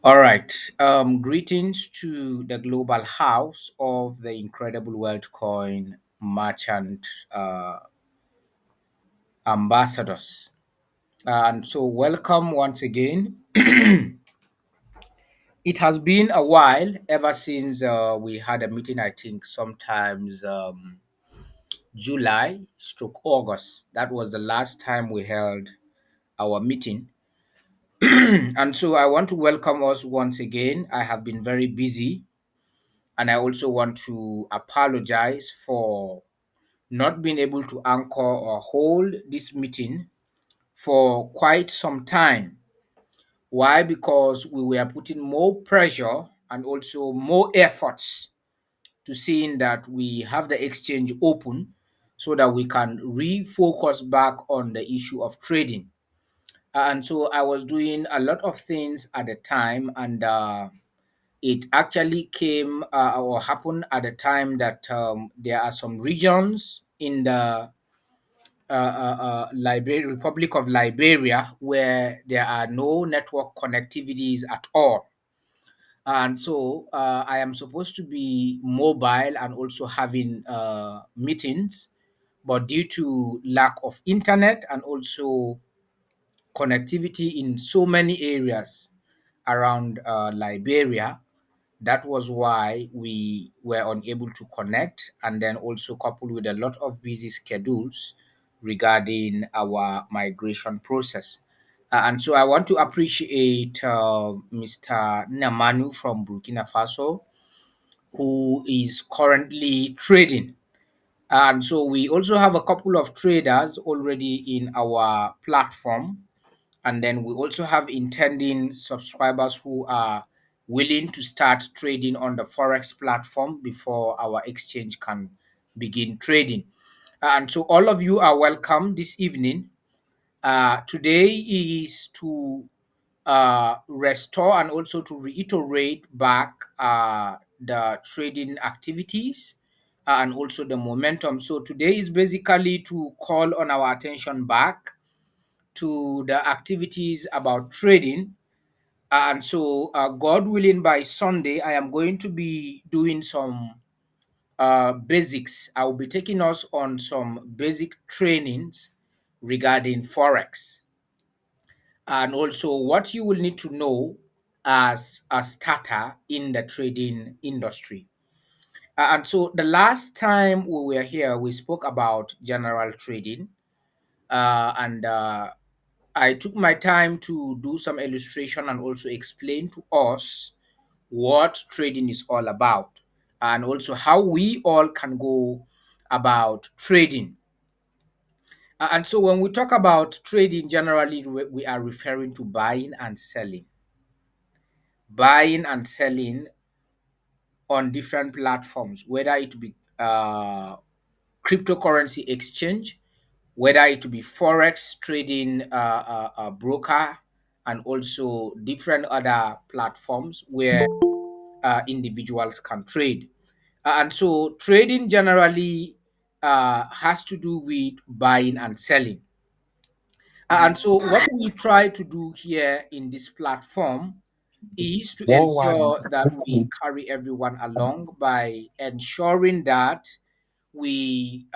All right. Greetings to the global house of the incredible world coin merchant ambassadors. And so, welcome once again. It has been a while ever since we had a meeting, I think, sometimes July stroke August. That was the last time we held our meeting. And so, I want to welcome us once again. I have been very busy, and I also want to apologize for not being able to anchor or hold this meeting for quite some time. Why? Because we were putting more pressure and also more efforts to seeing that we have the exchange open so that we can refocus back on the issue of trading. And so I was doing a lot of things at the time, and it actually came or happened at the time that there are some regions in the Republic of Liberia where there are no network connectivities at all. And so I am supposed to be mobile and also having meetings, but due to lack of internet and also connectivity in so many areas around Liberia, that was why we were unable to connect, and then also coupled with a lot of busy schedules regarding our migration process. And so I want to appreciate Mr. Namanu from Burkina Faso, who is currently trading. And so we also have a couple of traders already in our platform, and then we also have intending subscribers who are willing to start trading on the Forex platform before our exchange can begin trading. And so all of you are welcome this evening. Today is to restore and also to reiterate back the trading activities and also the momentum. So today is basically to call on our attention back to the activities about trading. And so, God willing, by Sunday, I am going to be doing some basics. I will be taking us on some basic trainings regarding Forex and also what you will need to know as a starter in the trading industry. And so, the last time we were here, we spoke about general trading. And I took my time to do some illustration and also explain to us what trading is all about and also how we all can go about trading. And so when we talk about trading, generally we are referring to buying and selling on different platforms, whether it be cryptocurrency exchange, whether it be forex trading broker, and also different other platforms where individuals can trade. And so trading generally has to do with buying and selling. And so what we try to do here in this platform is to Worldwide. ensure that we carry everyone along by ensuring that we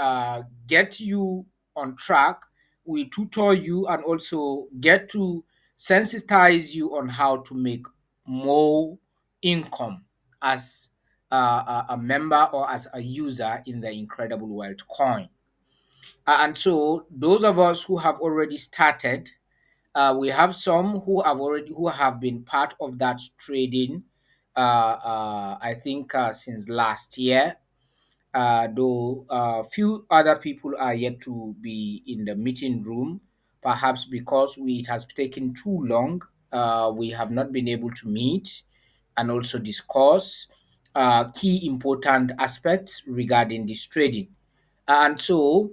get you on track, we tutor you, and also get to sensitize you on how to make more income as a member or as a user in the incredible world coin. And so those of us who have already started, we have some who have been part of that trading. I think since last year, though few other people are yet to be in the meeting room, perhaps because it has taken too long. We have not been able to meet and also discuss key important aspects regarding this trading. And so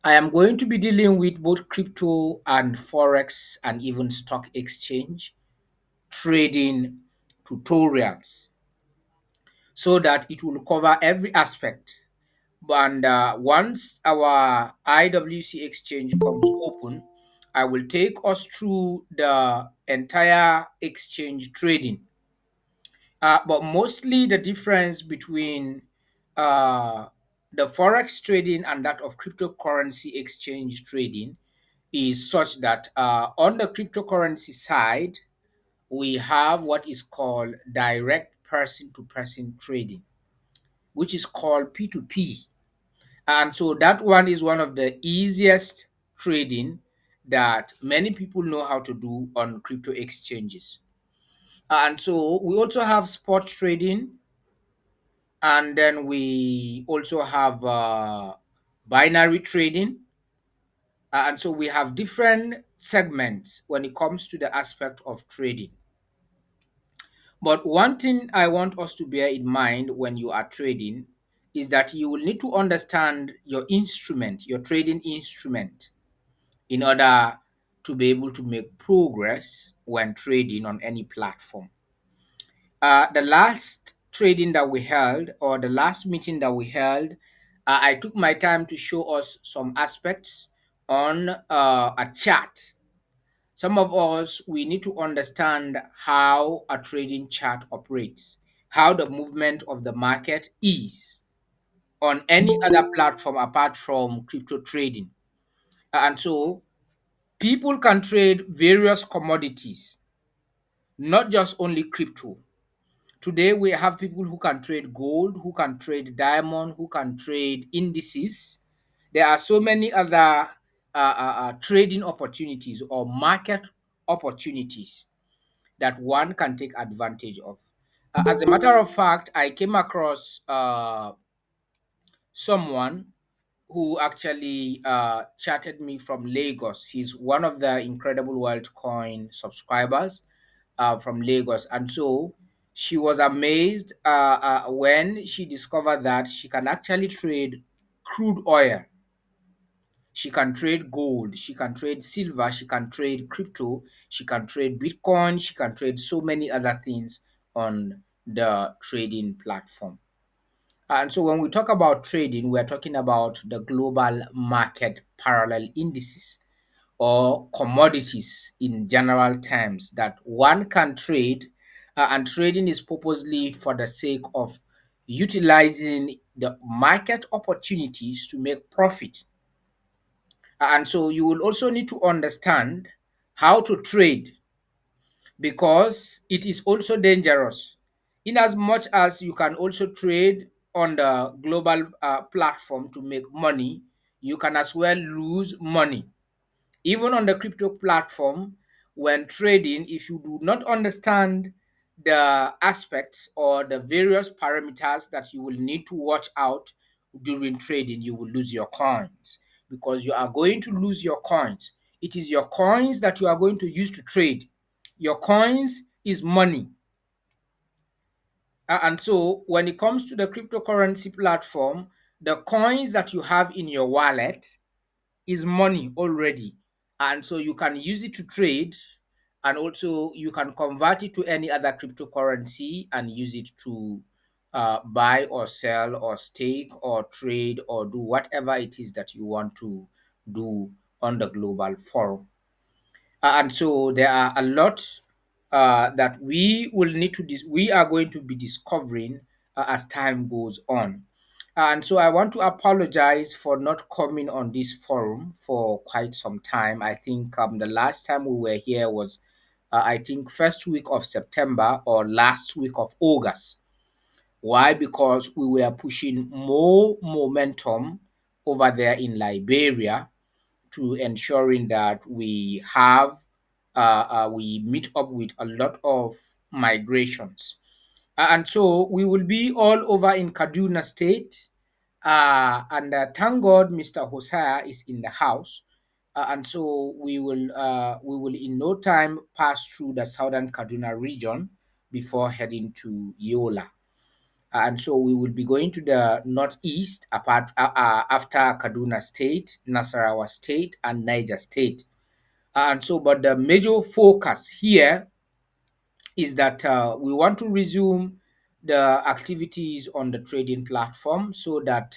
I am going to be dealing with both crypto and forex and even stock exchange trading tutorials so that it will cover every aspect. And once our IWC exchange comes open, I will take us through the entire exchange trading. But mostly the difference between uh, the forex trading and that of cryptocurrency exchange trading is such that on the cryptocurrency side, we have what is called direct person to person trading, which is called P2P. And so that one is one of the easiest trading that many people know how to do on crypto exchanges. And so we also have spot trading, and then we also have binary trading. And so we have different segments when it comes to the aspect of trading. But one thing I want us to bear in mind when you are trading is that you will need to understand your instrument, your trading instrument, in order to be able to make progress when trading on any platform. The last trading that we held, or the last meeting that we held, I took my time to show us some aspects on a chart. Some of us, we need to understand how a trading chart operates, how the movement of the market is on any other platform apart from crypto trading. And so people can trade various commodities, not just only crypto. Today, we have people who can trade gold, who can trade diamond, who can trade indices. There are so many other trading opportunities or market opportunities that one can take advantage of. As a matter of fact, I came across someone who actually chatted me from Lagos. He's one of the Incredible World Coin subscribers from Lagos. And so she was amazed when she discovered that she can actually trade crude oil. She can trade gold, she can trade silver, she can trade crypto, she can trade Bitcoin, she can trade so many other things on the trading platform. And so when we talk about trading, we are talking about the global market parallel indices or commodities in general terms that one can trade. And trading is purposely for the sake of utilizing the market opportunities to make profit. And so you will also need to understand how to trade, because it is also dangerous. In as much as you can also trade on the global platform to make money, you can as well lose money. Even on the crypto platform, when trading, if you do not understand the aspects or the various parameters that you will need to watch out during trading, you will lose your coins, because you are going to lose your coins. It is your coins that you are going to use to trade. Your coins is money. And so when it comes to the cryptocurrency platform, the coins that you have in your wallet is money already. And so you can use it to trade, and also you can convert it to any other cryptocurrency and use it to buy or sell or stake or trade or do whatever it is that you want to do on the global forum. And so there are a lot that we will need to we are going to be discovering as time goes on. And so I want to apologize for not coming on this forum for quite some time. I think the last time we were here was, I think, first week of September or last week of August. Why? Because we were pushing more momentum over there in Liberia to ensuring that we meet up with a lot of migrations. And so we will be all over in Kaduna State. And thank God Mr. Hosea is in the house. And so we will in no time pass through the southern Kaduna region before heading to Yola. And so we will be going to the northeast after Kaduna State, Nasarawa State, and Niger State. And so, but the major focus here is that we want to resume the activities on the trading platform, so that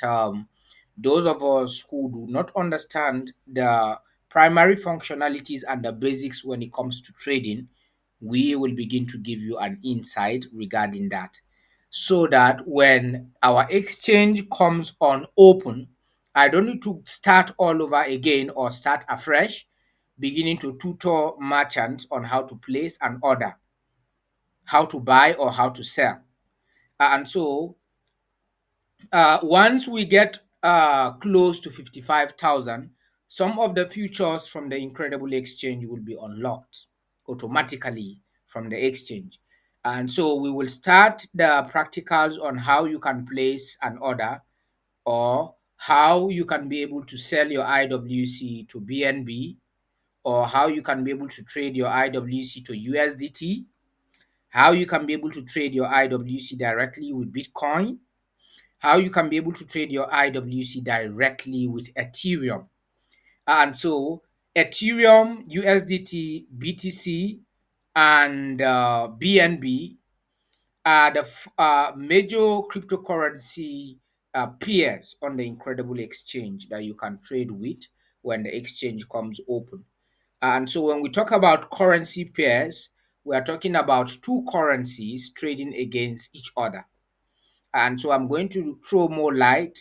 those of us who do not understand the primary functionalities and the basics when it comes to trading, we will begin to give you an insight regarding that, so that when our exchange comes on open, I don't need to start all over again or start afresh, beginning to tutor merchants on how to place an order, how to buy or how to sell. And so once we get close to 55,000, some of the futures from the Incredible Exchange will be unlocked automatically from the exchange. And so we will start the practicals on how you can place an order, or how you can be able to sell your IWC to BNB, or how you can be able to trade your IWC to USDT, how you can be able to trade your IWC directly with Bitcoin, how you can be able to trade your IWC directly with Ethereum. And so Ethereum, USDT, BTC, and BNB are the major cryptocurrency peers on the Incredible Exchange that you can trade with when the exchange comes open. And so when we talk about currency pairs, we are talking about two currencies trading against each other. And so I'm going to throw more light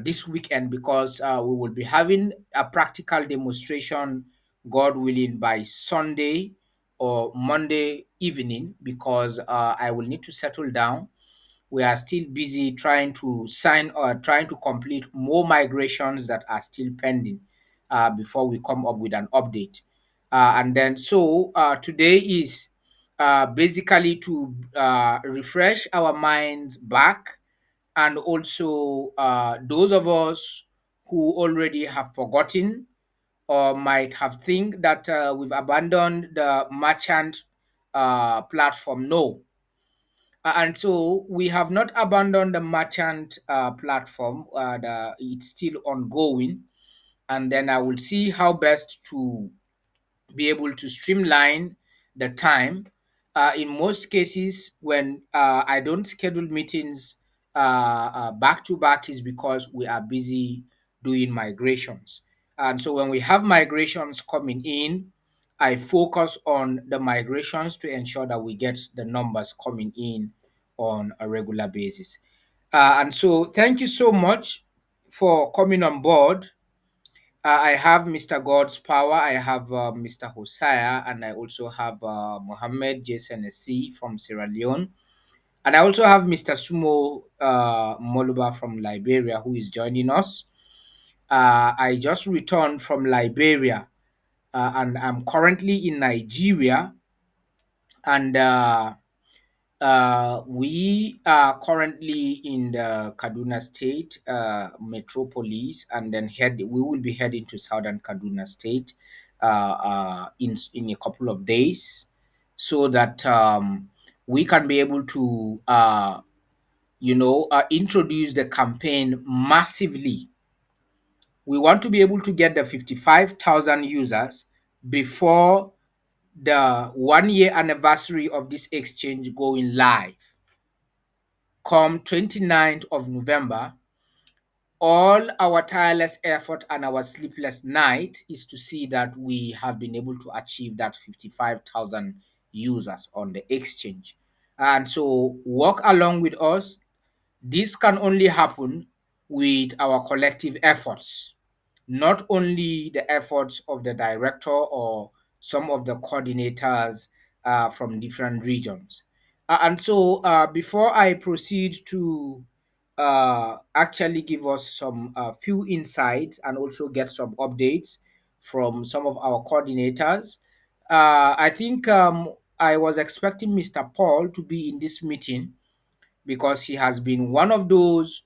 this weekend, because we will be having a practical demonstration, God willing, by Sunday or Monday evening, because I will need to settle down. We are still busy trying to sign or trying to complete more migrations that are still pending before we come up with an update. And then, so today is basically to refresh our minds back, and also those of us who already have forgotten or might have think that we've abandoned the merchant platform. No, and so we have not abandoned the merchant platform. It's still ongoing, and then I will see how best to be able to streamline the time. In most cases, when I don't schedule meetings back to back, is because we are busy doing migrations. And so when we have migrations coming in, I focus on the migrations to ensure that we get the numbers coming in on a regular basis. And so thank you so much for coming on board. I have Mr. God's Power, I have Mr. Hosea, and I also have Mohammed Jason C from Sierra Leone. And I also have Mr. Sumo Moluba from Liberia, who is joining us. I just returned from Liberia, and I'm currently in Nigeria. And we are currently in the Kaduna State metropolis, and then we will be heading to Southern Kaduna State in a couple of days, so that we can be able to, introduce the campaign massively. We want to be able to get the 55,000 users before the 1 year anniversary of this exchange going live. Come 29th of November, all our tireless effort and our sleepless night is to see that we have been able to achieve that 55,000 users on the exchange. And so work along with us. This can only happen with our collective efforts, not only the efforts of the director or some of the coordinators from different regions. And so, before I proceed to actually give us some few insights and also get some updates from some of our coordinators, I think I was expecting Mr. Paul to be in this meeting, because he has been one of those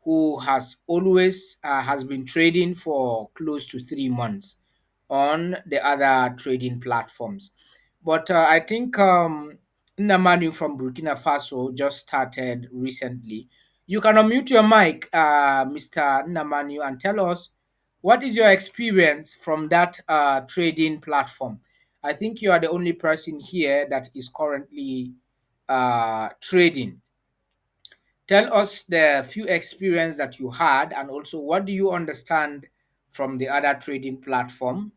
who has always has been trading for close to 3 months on the other trading platforms. But I think Namanu from Burkina Faso just started recently. You can unmute your mic, Mr. Namanu, and tell us what is your experience from that trading platform. I think you are the only person here that is currently trading. Tell us the few experience that you had, and also what do you understand from the other trading platform,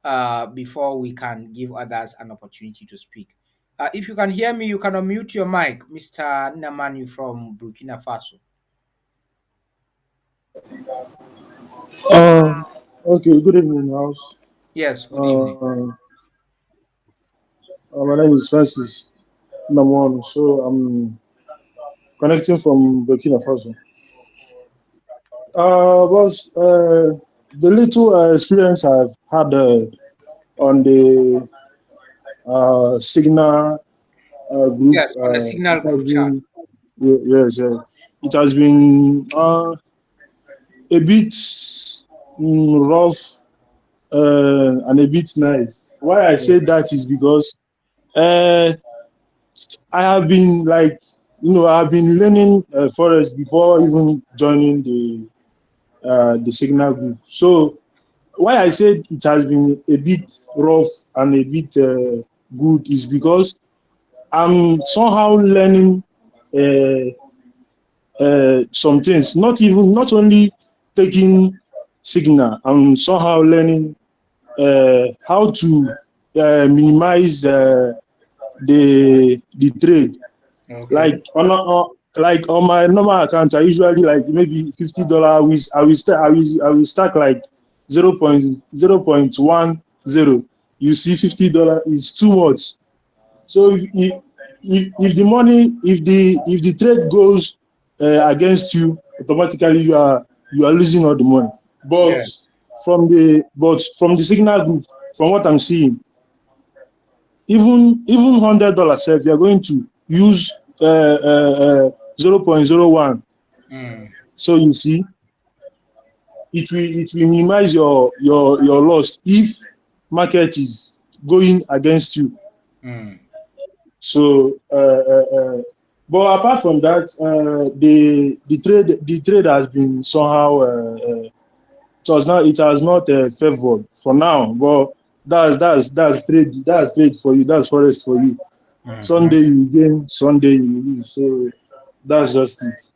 before we can give others an opportunity to speak. If you can hear me, you can unmute your mic, Mr. Namani from Burkina Faso. Um, okay, good evening, house. Yes, good evening. Uh, my name is Francis Namon, so I'm connecting from Burkina Faso. Boss, the little experience I've had on the Signal group, Yes, on the it Signal has group chat. been, yes, it has been a bit rough and a bit nice. Why I say Okay. that is because uh, I have been like, I have been learning forest before even joining the signal group. So why I said it has been a bit rough and a bit good is because I'm somehow learning uh, some things. Not only taking signal, I'm somehow learning how to minimize the trade. Okay. Like on my normal account, I usually like maybe $50. I will stack like 0.0.10. You see, $50 is too much. So if the money, if the trade goes against you, automatically you are losing all the money. But Yes. from the signal group, from what I'm seeing, even $100 sef, you are going to use 0.01. Mm, So you see, it will minimize your loss if market is going against you. mm, So but apart from that, the trade has been somehow it has not favored for now. But that's trade for you. That's forest for you. mhm. Sunday you gain, Sunday you lose. So that's just it.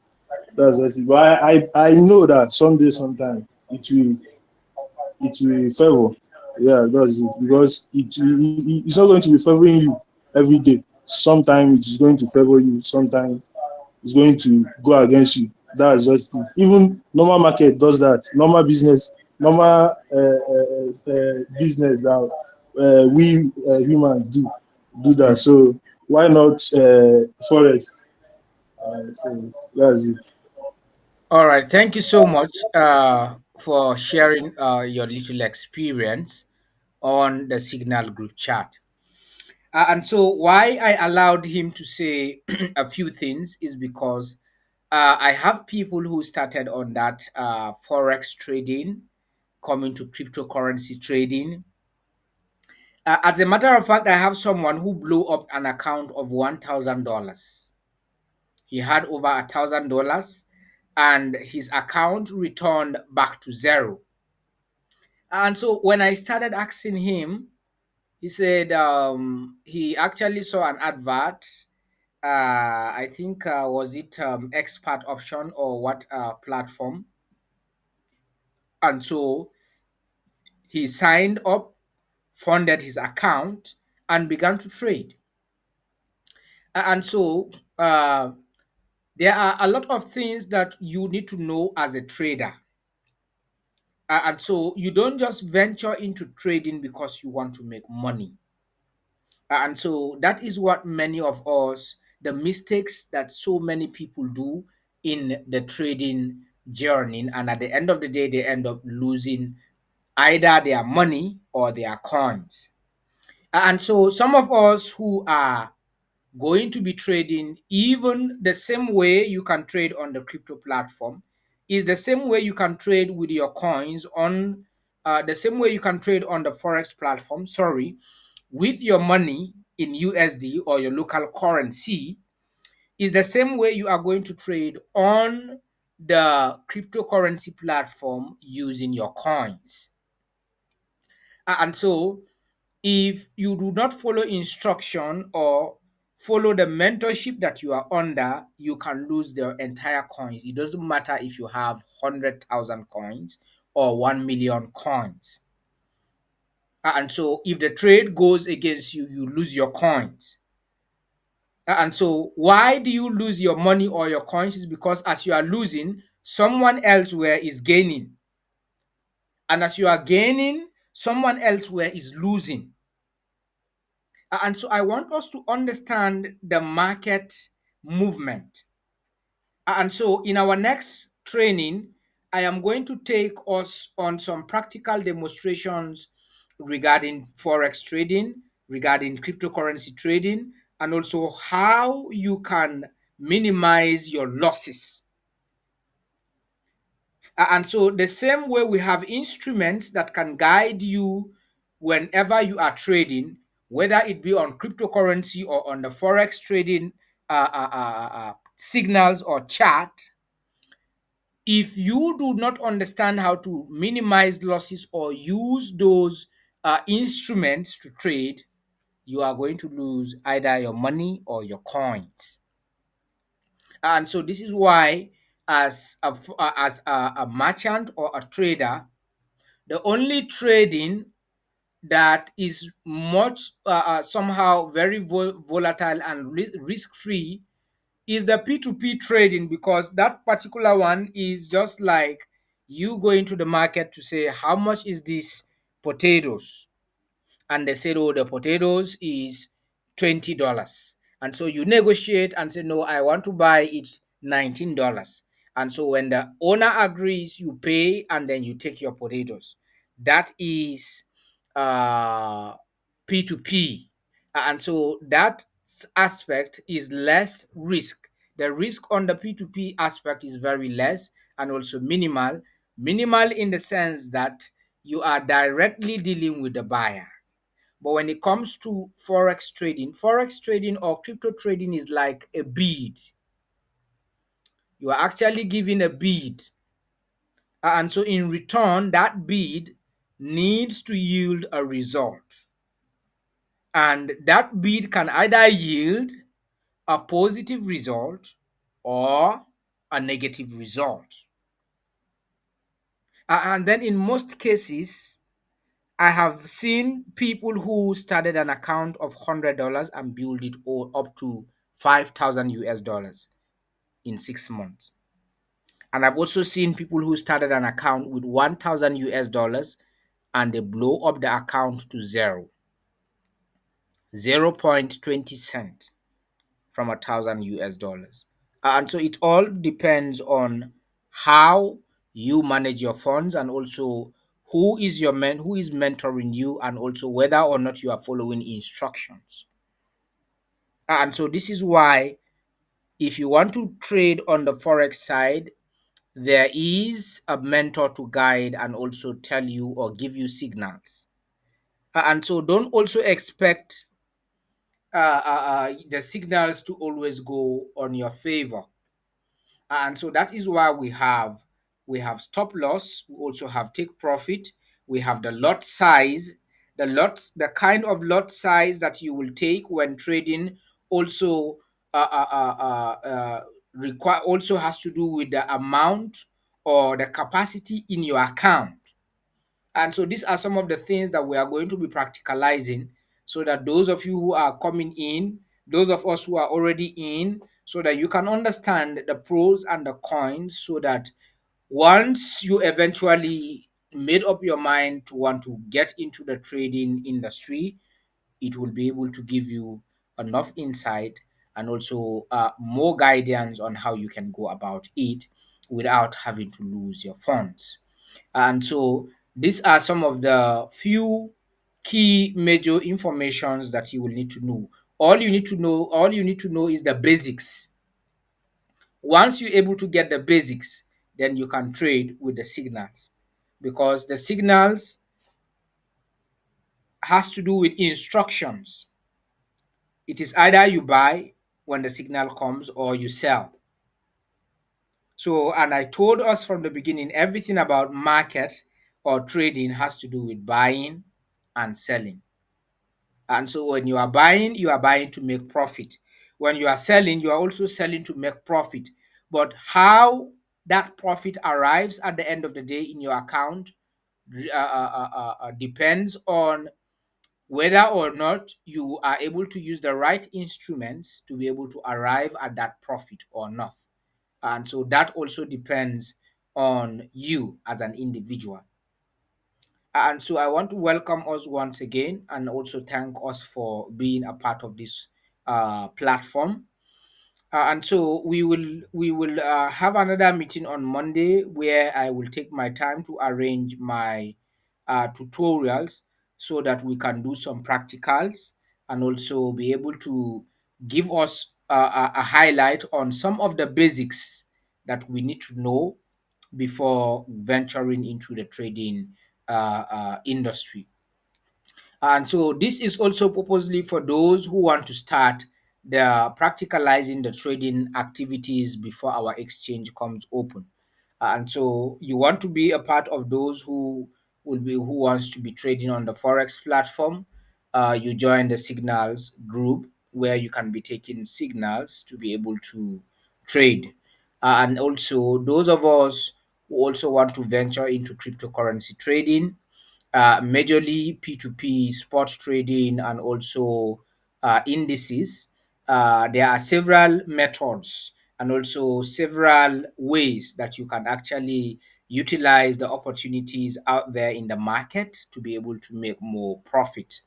That's just it. But I know that someday, sometime, it will favor. Yeah, that's it. Because it's not going to be favoring you every day. Sometimes it is going to favor you. Sometimes it's going to go against you. That's just it. Even normal market does that. Normal business that we humans do that. So why not forest? So that's it. All right. Thank you so much for sharing your little experience on the Signal group chat. And so, why I allowed him to say a few things is because I have people who started on that forex trading, coming to cryptocurrency trading. As a matter of fact, I have someone who blew up an account of $1,000. He had over $1,000, and his account returned back to zero. And so, when I started asking him, he said he actually saw an advert. I think was it expert option or what platform, and so he signed up, funded his account, and began to trade. And so there are a lot of things that you need to know as a trader. And so you don't just venture into trading because you want to make money. And so that is what many of us, the mistakes that so many people do in the trading journey. And at the end of the day, they end up losing either their money or their coins. And so some of us who are going to be trading, even the same way you can trade on the crypto platform, is the same way you can trade with your coins on the same way you can trade on the forex platform. Sorry, with your money in USD or your local currency, is the same way you are going to trade on the cryptocurrency platform using your coins. And so if you do not follow instruction or follow the mentorship that you are under, you can lose the entire coins. It doesn't matter if you have 100,000 coins or 1 million coins. And so if the trade goes against you, you lose your coins. And so why do you lose your money or your coins is because as you are losing, someone elsewhere is gaining. And as you are gaining, someone elsewhere is losing. And so I want us to understand the market movement. And so in our next training, I am going to take us on some practical demonstrations regarding forex trading, regarding cryptocurrency trading, and also how you can minimize your losses. And so the same way we have instruments that can guide you whenever you are trading, whether it be on cryptocurrency or on the forex trading signals or chart. If you do not understand how to minimize losses or use those instruments to trade, you are going to lose either your money or your coins. And so this is why, as a merchant or a trader, the only trading that is much somehow very volatile and risk free is the P2P trading, because that particular one is just like you going to the market to say, how much is this potatoes? And they said, oh, the potatoes is $20. And so you negotiate and say, no, I want to buy it $19. And so when the owner agrees, you pay and then you take your potatoes. That is uh, P2P. And so that aspect is less risk. The risk on the P2P aspect is very less and also minimal. Minimal in the sense that you are directly dealing with the buyer. But when it comes to forex trading or crypto trading is like a bid. You are actually giving a bid. And so in return, that bid needs to yield a result. And that bid can either yield a positive result or a negative result. And then in most cases, I have seen people who started an account of $100 and build it all up to 5,000 US dollars in 6 months. And I've also seen people who started an account with 1,000 US dollars and they blow up the account to zero, 0.20 cent from 1,000 US dollars. And so it all depends on how you manage your funds and also who is mentoring you, and also whether or not you are following instructions. And so this is why if you want to trade on the forex side, there is a mentor to guide and also tell you or give you signals. And so don't also expect the signals to always go on your favor. And so that is why we have stop loss, we also have take profit, we have the lot size, the kind of lot size that you will take when trading also require also has to do with the amount or the capacity in your account. And so these are some of the things that we are going to be practicalizing, so that those of you who are coming in, those of us who are already in, so that you can understand the pros and the cons, so that once you eventually made up your mind to want to get into the trading industry, it will be able to give you enough insight and also more guidance on how you can go about it without having to lose your funds. And so these are some of the few key major informations that you will need to know. All you need to know is the basics. Once you're able to get the basics, then you can trade with the signals, because the signals has to do with instructions. It is either you buy when the signal comes or you sell. So, and I told us from the beginning, everything about market or trading has to do with buying and selling. And so when you are buying to make profit. When you are selling, you are also selling to make profit. But how that profit arrives at the end of the day in your account, depends on whether or not you are able to use the right instruments to be able to arrive at that profit or not. And so that also depends on you as an individual. And so I want to welcome us once again and also thank us for being a part of this platform. And so we will have another meeting on Monday where I will take my time to arrange my tutorials so that we can do some practicals and also be able to give us a highlight on some of the basics that we need to know before venturing into the trading industry. And so this is also purposely for those who want to start the practicalizing the trading activities before our exchange comes open. And so you want to be a part of those who wants to be trading on the forex platform. You join the signals group where you can be taking signals to be able to trade. And also those of us who also want to venture into cryptocurrency trading, majorly P2P, spot trading, and also indices. There are several methods and also several ways that you can actually utilize the opportunities out there in the market to be able to make more profit.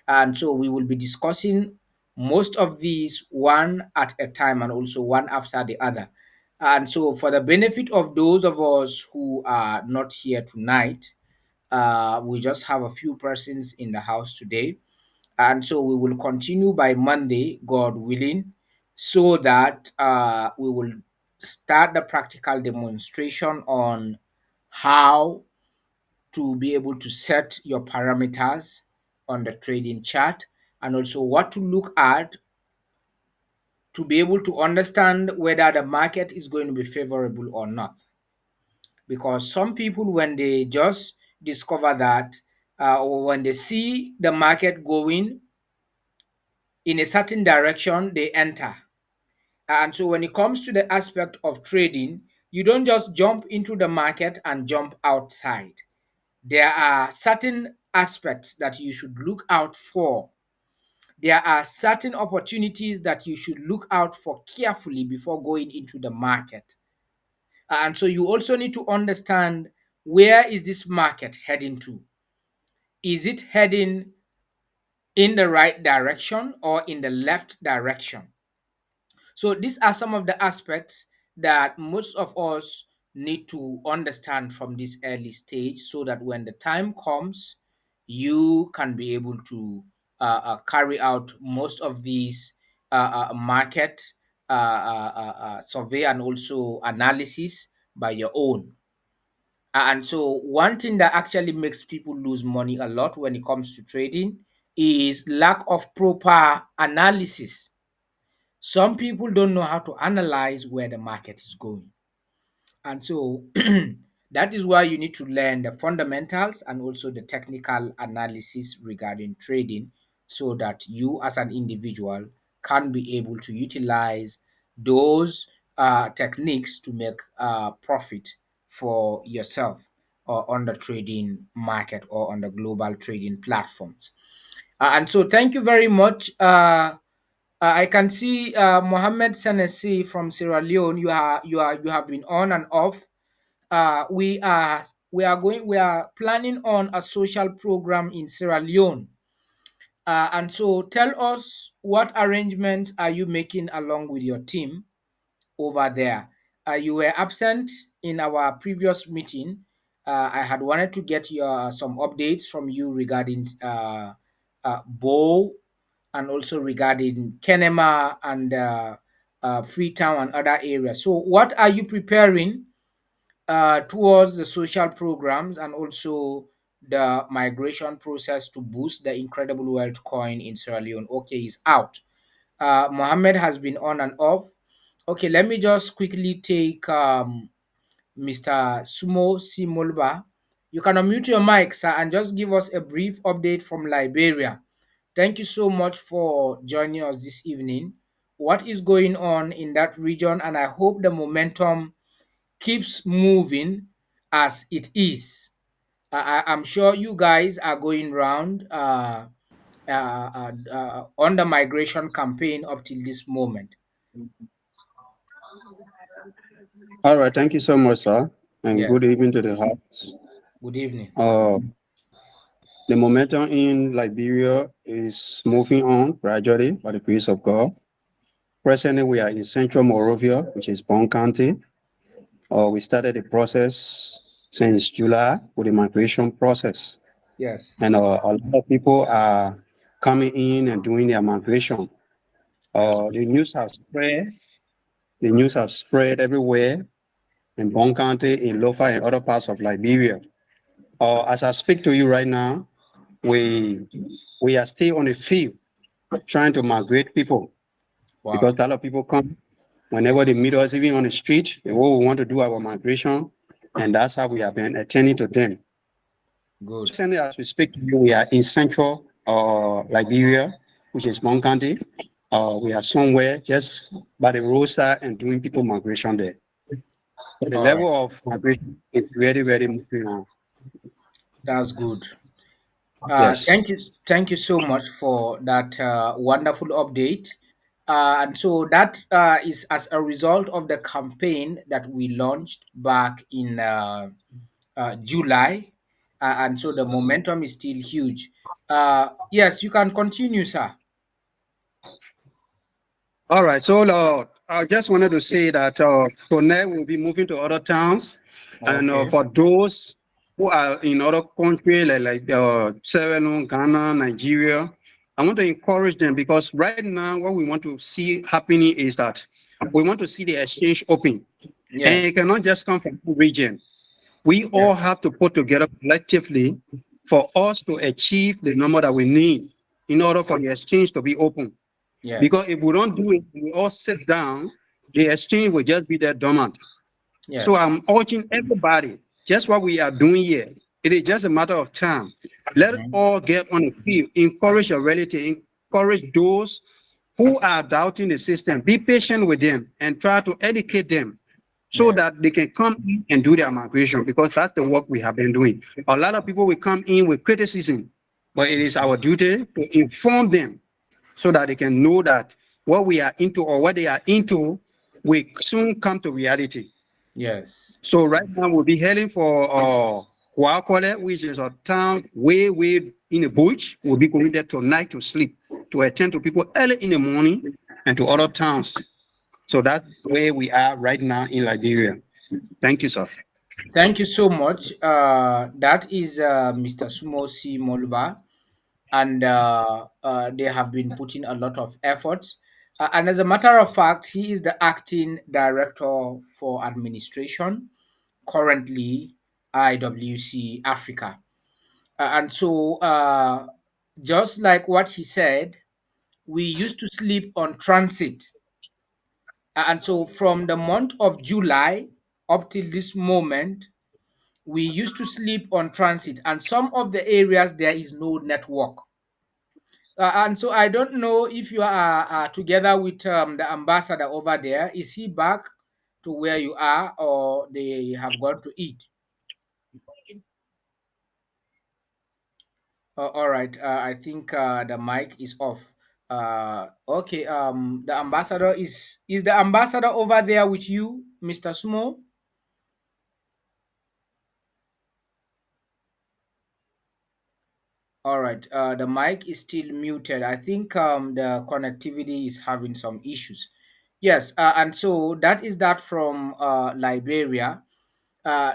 And so we will be discussing most of these one at a time and also one after the other. And so, for the benefit of those of us who are not here tonight, we just have a few persons in the house today. And so we will continue by Monday, God willing, so that we will start the practical demonstration on how to be able to set your parameters on the trading chart and also what to look at to be able to understand whether the market is going to be favorable or not. Because some people, when they just discover that, or when they see the market going in a certain direction, they enter. And so when it comes to the aspect of trading, you don't just jump into the market and jump outside. There are certain aspects that you should look out for. There are certain opportunities that you should look out for carefully before going into the market. And so you also need to understand, where is this market heading to? Is it heading in the right direction or in the left direction? So these are some of the aspects that most of us need to understand from this early stage so that when the time comes, you can be able to carry out most of these market survey and also analysis by your own. And so, one thing that actually makes people lose money a lot when it comes to trading is lack of proper analysis. Some people don't know how to analyze where the market is going. And so that is why you need to learn the fundamentals and also the technical analysis regarding trading so that you as an individual can be able to utilize those techniques to make profit for yourself or on the trading market or on the global trading platforms. And so thank you very much. I can see Mohammed Senesi from Sierra Leone. You have been on and off. We are planning on a social program in Sierra Leone. And so tell us, what arrangements are you making along with your team over there? You were absent in our previous meeting. I had wanted to get your some updates from you regarding Bo and also regarding Kenema and Freetown and other areas. So, what are you preparing towards the social programs and also the migration process to boost the incredible wealth coin in Sierra Leone? Okay, is out. Mohammed has been on and off. Okay, let me just quickly take Mr. Sumo Simolba. You can unmute your mic, sir, and just give us a brief update from Liberia. Thank you so much for joining us this evening. What is going on in that region? And I hope the momentum keeps moving as it is. I'm sure you guys are going round on the migration campaign up till this moment. All right, thank you so much, sir, and Yes. good evening to the house. Good evening. The momentum in Liberia is moving on gradually by the grace of God. Presently, we are in Central Monrovia, which is Bon County. We started the process since July with the migration process, Yes. and a lot of people are coming in and doing their migration. That's The news have spread. The news have spread everywhere in Bon County, in Lofa, and other parts of Liberia. As I speak to you right now, we we are still on the field trying to migrate people because wow. a lot of people come whenever they meet us, even on the street, they will want to do our migration, and that's how we have been attending to them. Good. Recently, as we speak to you, we are in central Liberia, which is Mon County. We are somewhere just by the roadside and doing people migration there. So the All right. level of migration is very, very moving on. That's good. Yes. Thank you so much for that wonderful update. And so that is as a result of the campaign that we launched back in July, and so the momentum is still huge. Yes, you can continue, sir. All right. So I just wanted to say that Connect will be moving to other towns, and Okay. for those who are in other countries like Sierra Leone, Ghana, Nigeria, I want to encourage them because right now what we want to see happening is that we want to see the exchange open, and it Yes. cannot just come from one region. We all Yes. have to put together collectively for us to achieve the number that we need in order for the exchange to be open. Because Yes. if we don't do it, we all sit down, the exchange will just be there dormant. So Yes. I'm urging everybody, just what we are doing here. It is just a matter of time. Let us Mhm. all get on the field, encourage your relative, encourage those who are doubting the system. Be patient with them and try to educate them so Yes. that they can come in and do their migration because that's the work we have been doing. A lot of people will come in with criticism, but it is our duty to inform them so that they can know that what we are into or what they are into will soon come to reality. Yes. So right now we'll be heading for Wakole, which is a town way in the bush. We'll be going there tonight to sleep, to attend to people early in the morning and to other towns. So that's where we are right now in Liberia. Thank you, sir. Thank you so much. That is Mr. Sumosi Moluba, and they have been putting a lot of efforts. And as a matter of fact, he is the acting director for administration currently IWC Africa. And so, just like what he said, we used to sleep on transit. And so, from the month of July up till this moment, we used to sleep on transit, and some of the areas there is no network. And so I don't know if you are together with the ambassador over there. Is he back to where you are, or they have gone to eat? All right. I think the mic is off. Okay. The ambassador is the ambassador over there with you, Mr. Sumo? All right. The mic is still muted. I think the connectivity is having some issues. Yes. And so that is that from Liberia. Uh,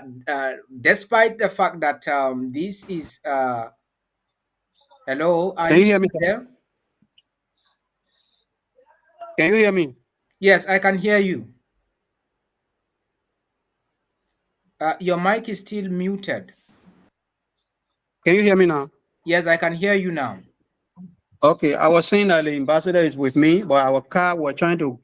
Despite the fact that this is hello, are Can you you hear me, still sir? there? Can you hear me? Yes, I can hear you. Your mic is still muted. Can you hear me now? Yes, I can hear you now. Okay, I was saying that the ambassador is with me, but our car, we're trying to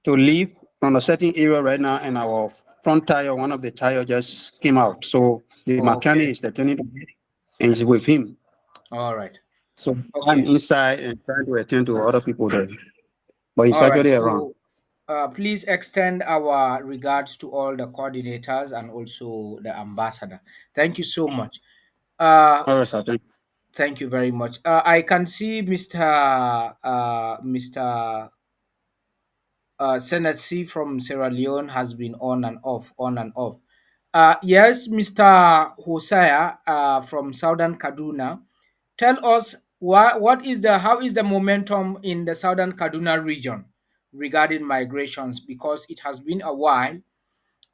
leave from a certain area right now, and our front tire, one of the tire just came out. So the mechanic Okay. is attending to it, and is with him. All right. So I'm Okay. inside and trying to attend to other people there, but he's All right. actually around. So Please extend our regards to all the coordinators and also the ambassador. Thank you so much. Uh, All right, sir. Thank you very much. I can see Mr. Senate C from Sierra Leone has been on and off, on and off. Yes, Mr. Hosea from Southern Kaduna, tell us what is the how is the momentum in the Southern Kaduna region regarding migrations, because it has been a while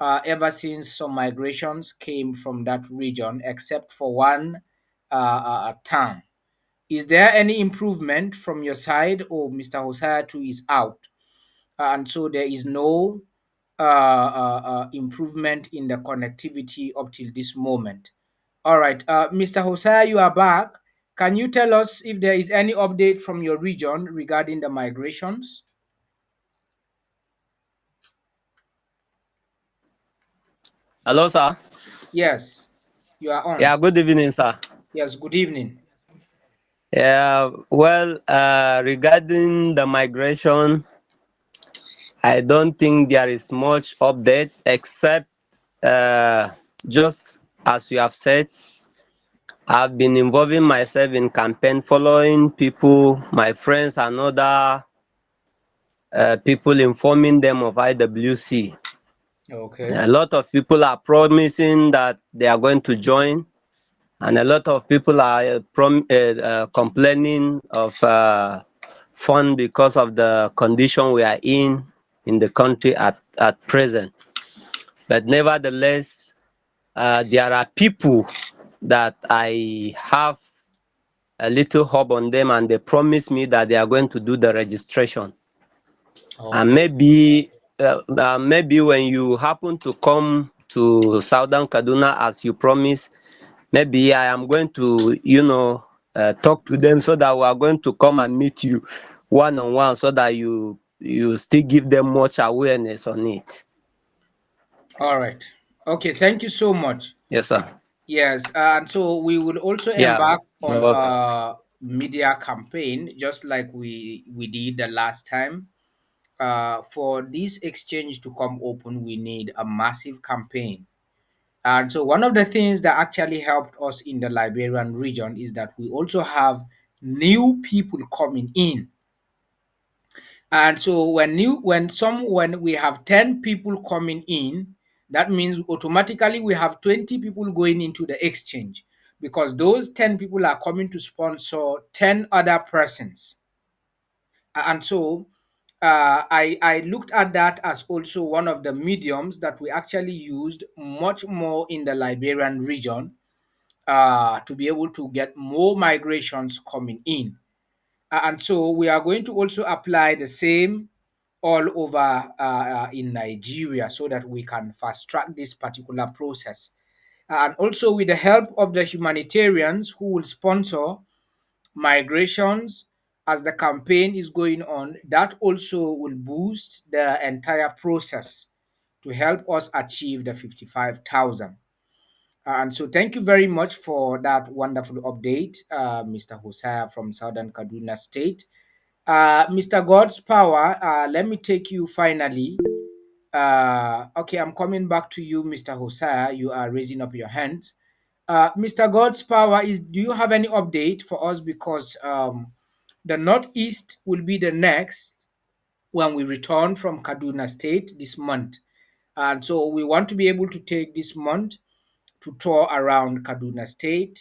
ever since some migrations came from that region, except for one term. Is there any improvement from your side, or Mr. Hosea too is out? And so there is no improvement in the connectivity up till this moment. All right, Mr. Hosea, you are back. Can you tell us if there is any update from your region regarding the migrations? Hello, sir. Yes, you are on. Yeah, good evening, sir. Yes, good evening. Yeah, well, regarding the migration, I don't think there is much update except uh, just as you have said, I've been involving myself in campaign, following people, my friends, and other people, informing them of IWC. Okay. A lot of people are promising that they are going to join, and a lot of people are complaining of fund because of the condition we are in the country at present. But nevertheless, there are people that I have a little hope on them, and they promise me that they are going to do the registration. And Okay. maybe when you happen to come to Southern Kaduna as you promised, maybe I am going to, talk to them so that we are going to come and meet you one on one so that you still give them much awareness on it. All right. Okay. Thank you so much. Yes, sir. Yes, and so we will also Yeah, embark you're on welcome. a media campaign, just like we did the last time. For this exchange to come open, we need a massive campaign. And so one of the things that actually helped us in the Liberian region is that we also have new people coming in. And so when we have 10 people coming in, that means automatically we have 20 people going into the exchange, because those 10 people are coming to sponsor 10 other persons. And so I looked at that as also one of the mediums that we actually used much more in the Liberian region to be able to get more migrations coming in. And so we are going to also apply the same all over in Nigeria, so that we can fast track this particular process. And also, with the help of the humanitarians who will sponsor migrations as the campaign is going on, that also will boost the entire process to help us achieve the 55,000. And so, thank you very much for that wonderful update, Mr. Hosea from Southern Kaduna State. Mr. God's Power, let me take you finally. Okay, I'm coming back to you, Mr. Hosea. You are raising up your hands. Mr. God's Power, do you have any update for us? Because the Northeast will be the next when we return from Kaduna State this month. And so we want to be able to take this month to tour around Kaduna State,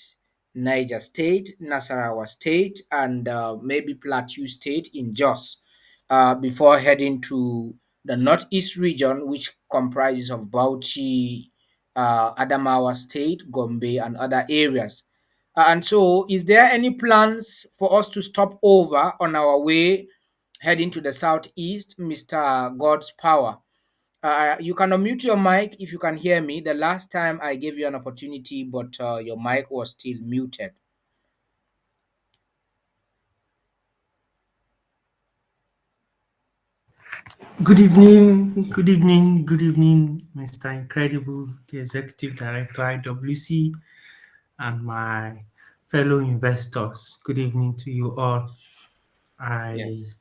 Niger State, Nasarawa State, and maybe Plateau State in Jos, before heading to the Northeast region, which comprises of Bauchi, Adamawa State, Gombe, and other areas. And so, is there any plans for us to stop over on our way heading to the Southeast, Mr. God's Power? You can unmute your mic if you can hear me. The last time I gave you an opportunity, but your mic was still muted. Good evening, Mr. Incredible, the Executive Director IWC, and my fellow investors. Good evening to you all. I Yes.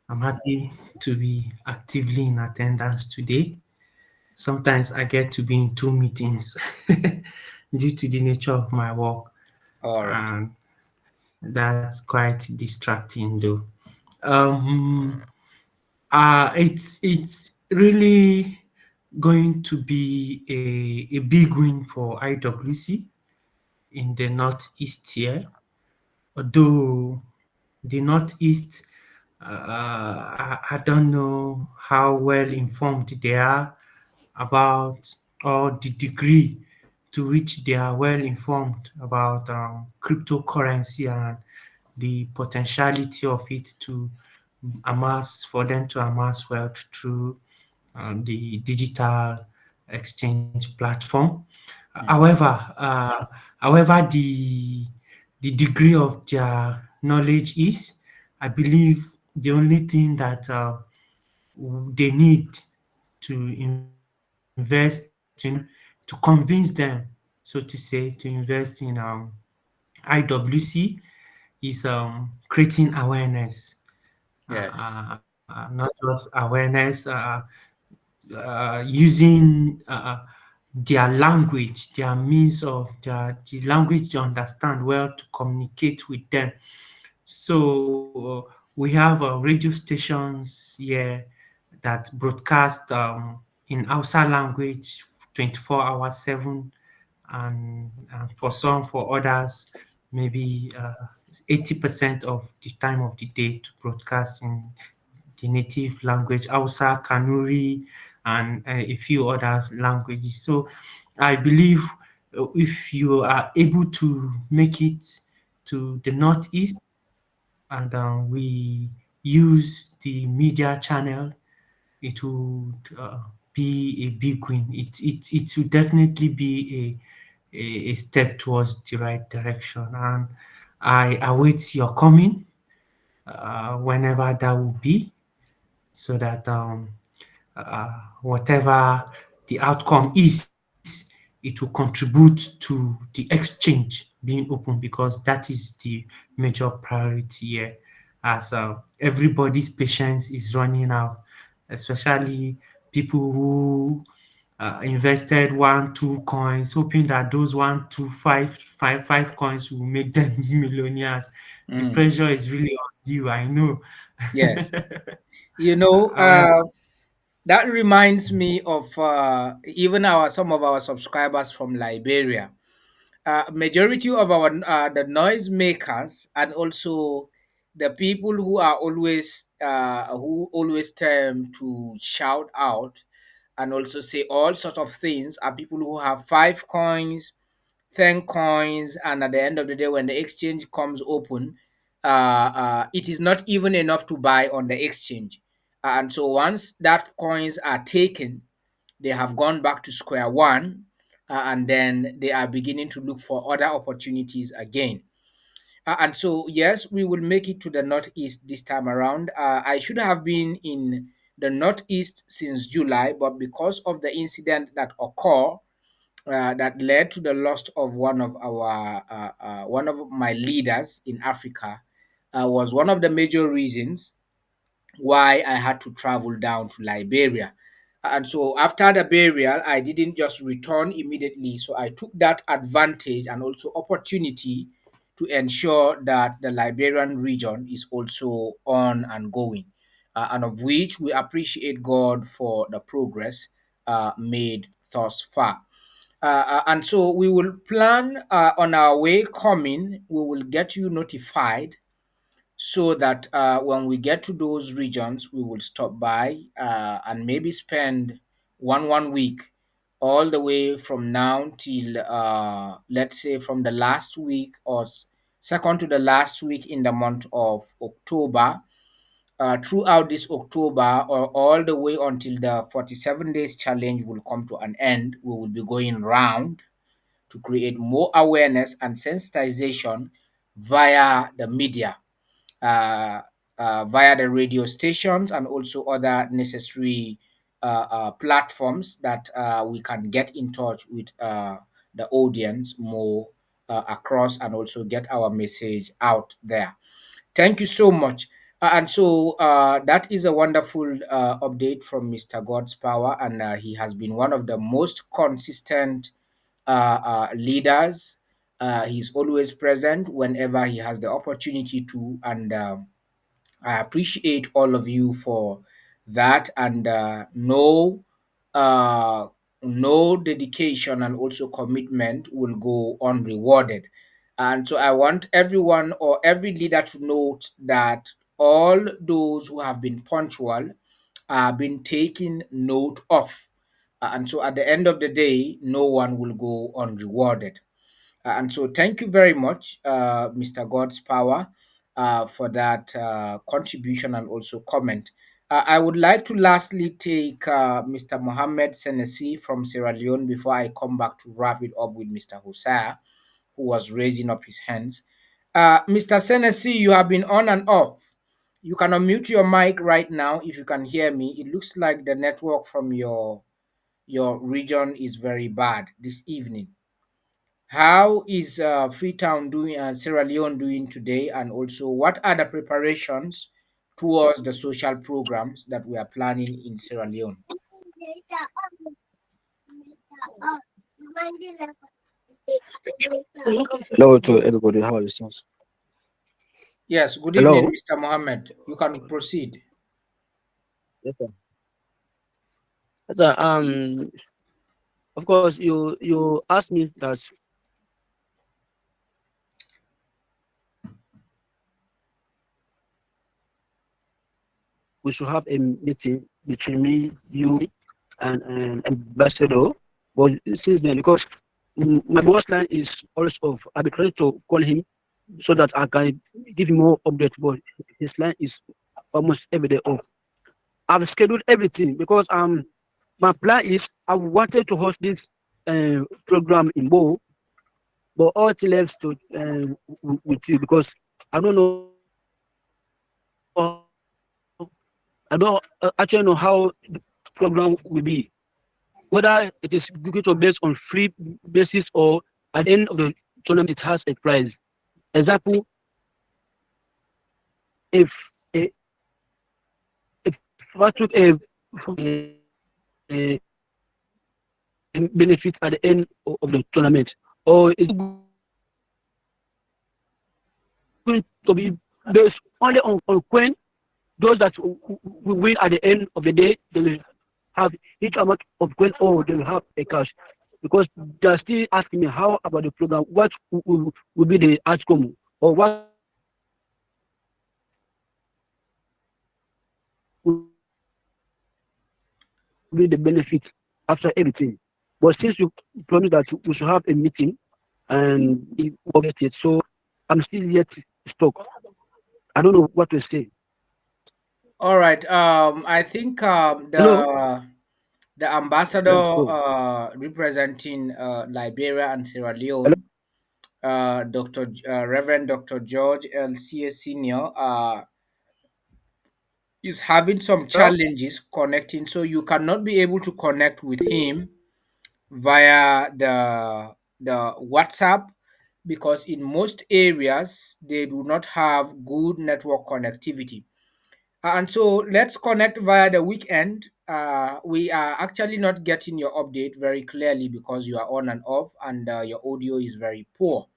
I'm happy to be actively in attendance today. Sometimes I get to be in two meetings due to the nature of my work, All right. and that's quite distracting though. Um, it's really going to be a big win for IWC in the Northeast here, although the Northeast, I don't know how well informed they are about, or the degree to which they are well informed about cryptocurrency and the potentiality of it to amass, for them to amass wealth through the digital exchange platform. Mm. However, the degree of their knowledge is, I believe, the only thing that they need to invest to convince them, so to say, to invest in IWC is creating awareness, Yes. not just awareness, using their language, their means of the language they understand well to communicate with them. So we have radio stations here that broadcast in Hausa language 24 hours 7, and for some, for others, maybe 80% of the time of the day to broadcast in the native language, Hausa, Kanuri, and a few other languages. So I believe if you are able to make it to the Northeast, and we use the media channel, it would be a big win. It will definitely be a step towards the right direction. And I await your coming whenever that will be, so that uh, whatever the outcome is, it will contribute to the exchange being open, because that is the major priority here. As everybody's patience is running out, especially people who invested one, two coins, hoping that those one, two, five coins will make them millionaires. The Mm. pressure is really on you, I know. Yes. You know, However, that reminds me of even our some of our subscribers from Liberia. Majority of our the noise makers, and also the people who always tend to shout out and also say all sort of things, are people who have 5 coins, 10 coins, and at the end of the day, when the exchange comes open, it is not even enough to buy on the exchange. And so once that coins are taken, they have gone back to square one, and then they are beginning to look for other opportunities again. And so, yes, we will make it to the Northeast this time around. I should have been in the Northeast since July, but because of the incident that occurred, that led to the loss of one of my leaders in Africa, was one of the major reasons why I had to travel down to Liberia. And so after the burial, I didn't just return immediately. So I took that advantage and also opportunity to ensure that the Liberian region is also on and going, and of which we appreciate God for the progress made thus far. And so we will plan on our way coming, we will get you notified, so that when we get to those regions, we will stop by and maybe spend one week, all the way from now till let's say from the last week or second to the last week in the month of October. Throughout this October, or all the way until the 47 days challenge will come to an end, we will be going round to create more awareness and sensitization via the media, uh, via the radio stations, and also other necessary platforms that we can get in touch with the audience more across, and also get our message out there. Thank you so much. And so that is a wonderful update from Mr. God's Power, and he has been one of the most consistent leaders. He's always present whenever he has the opportunity to, and I appreciate all of you for that, and uh, no dedication and also commitment will go unrewarded. And so I want everyone or every leader to note that all those who have been punctual are being taken note of. And so at the end of the day, no one will go unrewarded. And so, thank you very much, Mr. God's Power, for that contribution and also comment. I would like to lastly take Mr. Mohammed Senesi from Sierra Leone before I come back to wrap it up with Mr. Hosea, who was raising up his hands. Mr. Senesi, you have been on and off. You can unmute your mic right now if you can hear me. It looks like the network from your region is very bad this evening. How is Freetown doing and Sierra Leone doing today? And also, what are the preparations towards the social programs that we are planning in Sierra Leone? Hello to everybody. How are you? Sir? Yes, good evening, Hello. Mr. Mohammed. You can proceed. Yes, sir. Yes, sir. Of course, you asked me that we should have a meeting between me, you, and ambassador. But since then, because my boss line is always off, I've been trying to call him so that I can give him more updates. But his line is almost every day off. I've scheduled everything because my plan is I wanted to host this program in Bo, but all it left to with you because I don't know I don't actually know how the program will be. Whether it is going to based on free basis or at the end of the tournament it has a prize. Example, if if I took benefit at the end of the tournament, or is it going to be based only on coin those that will win at the end of the day, they will have each amount of coin or they will have a cash. Because they're still asking me how about the program, what will be the outcome or what will be the benefit after everything. But since you promised that we should have a meeting and be updated, so I'm still yet stuck. I don't know what to say. All right. I think Hello? the ambassador Yeah, go. representing Liberia and Sierra Leone, Reverend Dr. George L. C. A. Senior, is having some challenges Hello? connecting, so you cannot be able to connect with him via the WhatsApp, because in most areas they do not have good network connectivity. And so let's connect via the weekend. We are actually not getting your update very clearly because you are on and off, and your audio is very poor.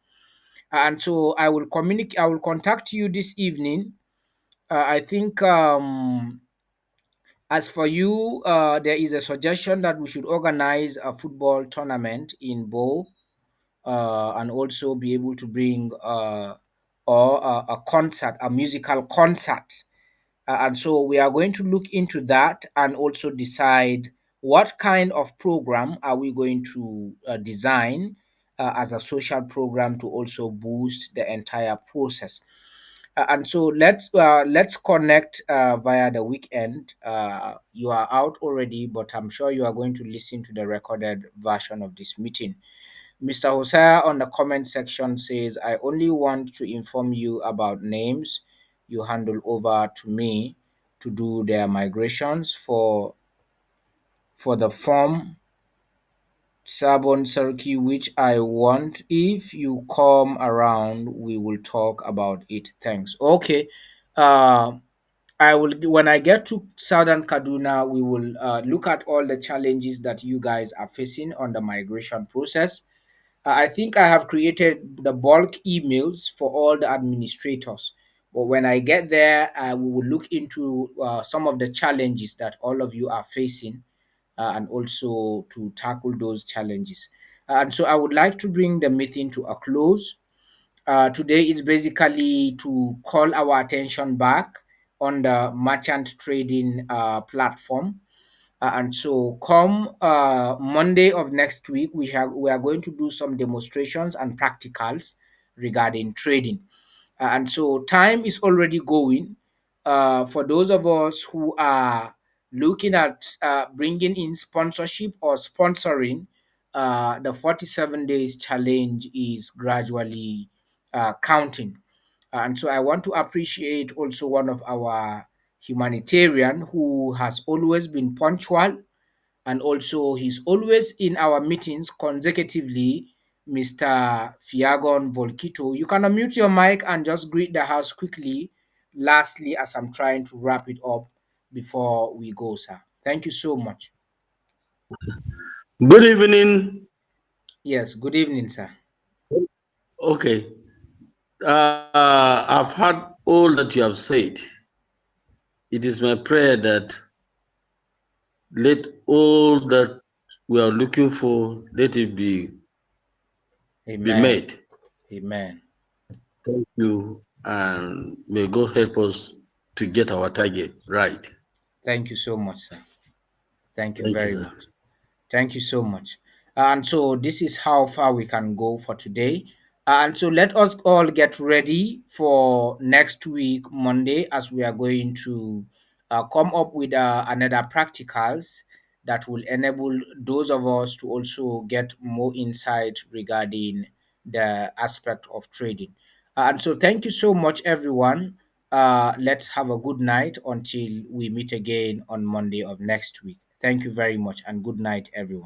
And so I will communicate. I will contact you this evening. I think as for you, there is a suggestion that we should organize a football tournament in Bo, and also be able to bring or a concert, a musical concert. And so we are going to look into that and also decide what kind of program are we going to design as a social program to also boost the entire process. And so let's connect via the weekend. You are out already, but I'm sure you are going to listen to the recorded version of this meeting. Mr. Hosea on the comment section says, I only want to inform you about names you handle over to me to do their migrations for the form Sabon Circuit, which I want. If you come around, we will talk about it. Thanks. Okay. Uh, I will when I get to Southern Kaduna, we will look at all the challenges that you guys are facing on the migration process. I think I have created the bulk emails for all the administrators. But when I get there, we will look into some of the challenges that all of you are facing and also to tackle those challenges. And so I would like to bring the meeting to a close. Today is basically to call our attention back on the merchant trading platform. And so, come Monday of next week, we are going to do some demonstrations and practicals regarding trading. And so, time is already going. For those of us who are looking at bringing in sponsorship or sponsoring, the 47 days challenge is gradually counting. And so, I want to appreciate also one of our humanitarian who has always been punctual, and also he's always in our meetings consecutively, Mr. Fiagon Volkito. You can unmute your mic and just greet the house quickly. Lastly, as I'm trying to wrap it up before we go, sir. Thank you so much. Good evening. Yes, good evening, sir. Okay. I've heard all that you have said. It is my prayer that let all that we are looking for, let it be Amen. made. Amen. Thank you, and may God help us to get our target right. Thank you so much, sir. Thank you Thank you, very sir. much. Thank you so much. And so this is how far we can go for today. And so let us all get ready for next week, Monday, as we are going to come up with another practicals that will enable those of us to also get more insight regarding the aspect of trading. And so thank you so much, everyone. Let's have a good night until we meet again on Monday of next week. Thank you very much and good night, everyone.